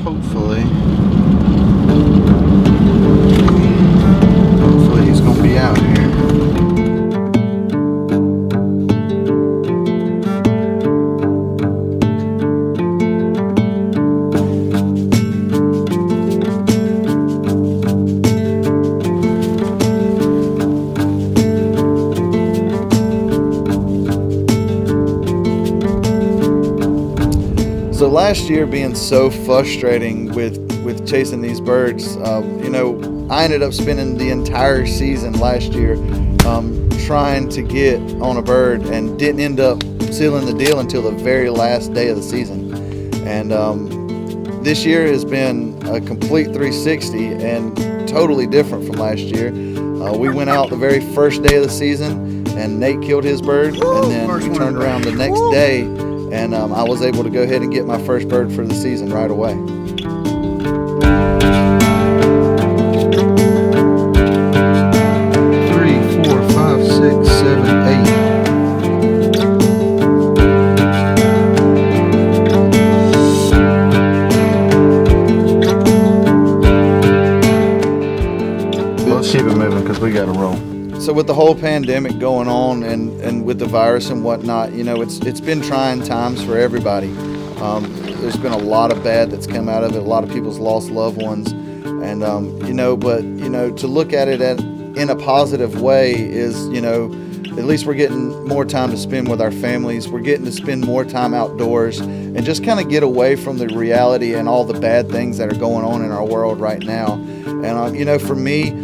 hopefully he's gonna be out here. So last year being so frustrating with chasing these birds, I ended up spending the entire season last year trying to get on a bird and didn't end up sealing the deal until the very last day of the season. And this year has been a complete 360 and totally different from last year. We went out the very first day of the season and Nate killed his bird, and then we turned around the next day and I was able to go ahead and get my first bird for the season right away. Let's keep it moving because we got to roll. So with the whole pandemic going on and with the virus and whatnot, it's been trying times for everybody. There's been a lot of bad that's come out of it. A lot of people's lost loved ones, and to look at it in a positive way is, at least we're getting more time to spend with our families. We're getting to spend more time outdoors and just kind of get away from the reality and all the bad things that are going on in our world right now. And for me,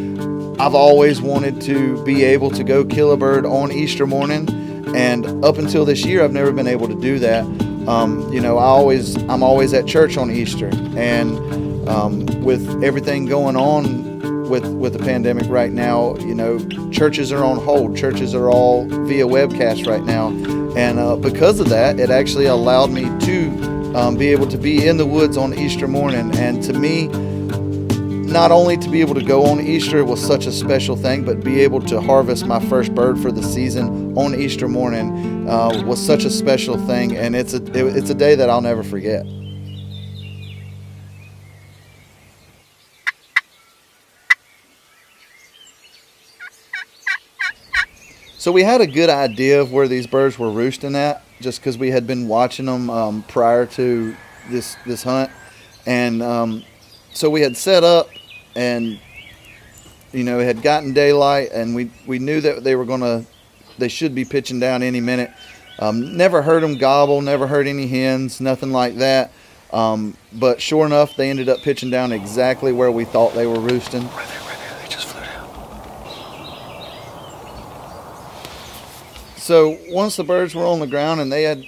I've always wanted to be able to go kill a bird on Easter morning, and up until this year, I've never been able to do that. I'm always at church on Easter, and with everything going on with the pandemic right now, churches are on hold. Churches are all via webcast right now, and because of that, it actually allowed me to be able to be in the woods on Easter morning. And to me, not only to be able to go on Easter was such a special thing, but be able to harvest my first bird for the season on Easter morning was such a special thing, and it's a day that I'll never forget. So we had a good idea of where these birds were roosting at, just because we had been watching them prior to this hunt, and so we had set up, and it had gotten daylight, and we knew that they should be pitching down any minute. Never heard them gobble, never heard any hens, nothing like that. But sure enough, they ended up pitching down exactly where we thought they were roosting. Right there, they just flew down. So once the birds were on the ground and they had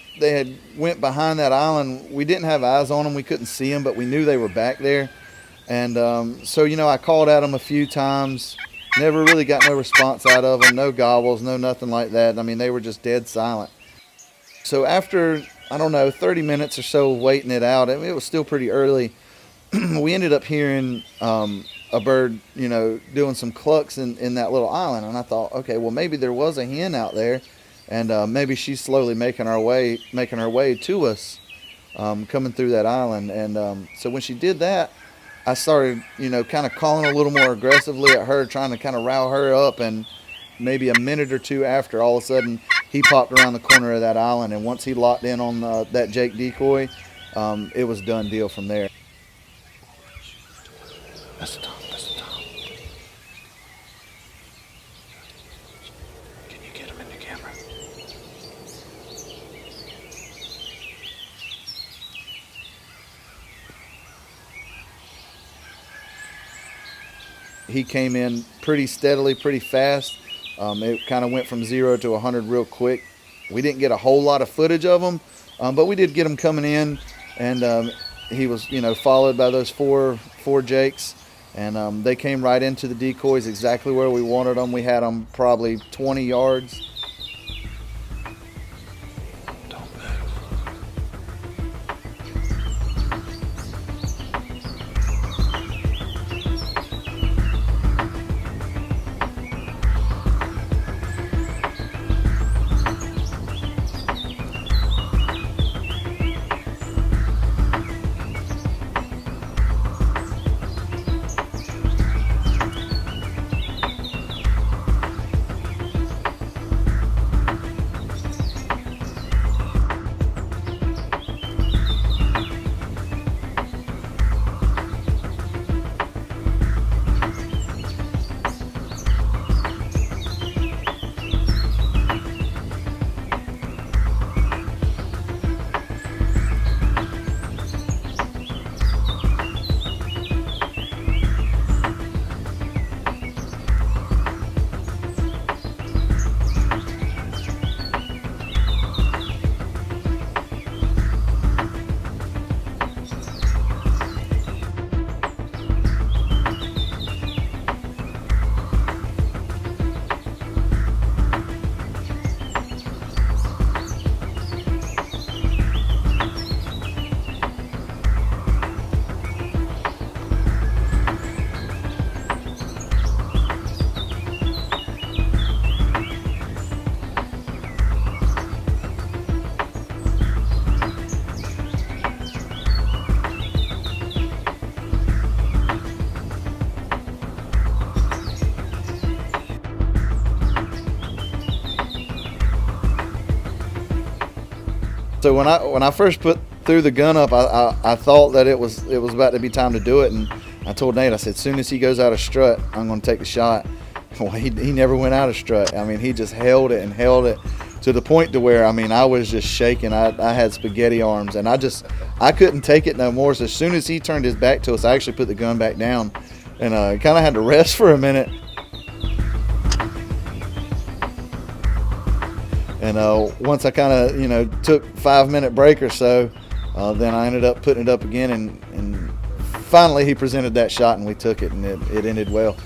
went behind that island, we didn't have eyes on them, we couldn't see them, but we knew they were back there. And so I called at them a few times, never really got no response out of them, no gobbles, no nothing like that. I mean, they were just dead silent. So after, 30 minutes or so of waiting it out, it was still pretty early, we ended up hearing a bird, doing some clucks in that little island. And I thought, okay, well, maybe there was a hen out there, and maybe she's slowly making her way to us, coming through that island. And so when she did that, I started, kind of calling a little more aggressively at her, trying to kind of rile her up. And maybe a minute or two after, all of a sudden, he popped around the corner of that island. And once he locked in on that Jake decoy, it was done deal from there. That's the Tom. Can you get him in the camera? He came in pretty steadily, pretty fast. It kind of went from 0 to 100 real quick. We didn't get a whole lot of footage of him, but we did get him coming in, and he was, followed by those four Jakes, and they came right into the decoys exactly where we wanted them. We had them probably 20 yards. So when I first threw the gun up, I thought that it was about to be time to do it, and I told Nate, I said, as soon as he goes out of strut, I'm going to take the shot. Well, he never went out of strut. I mean, he just held it and held it to the point to where, I mean, I was just shaking. I had spaghetti arms, and I couldn't take it no more. So as soon as he turned his back to us, I actually put the gun back down and kind of had to rest for a minute. And once I kind of, took 5-minute break or so, then I ended up putting it up again, and finally he presented that shot, and we took it, and it ended well.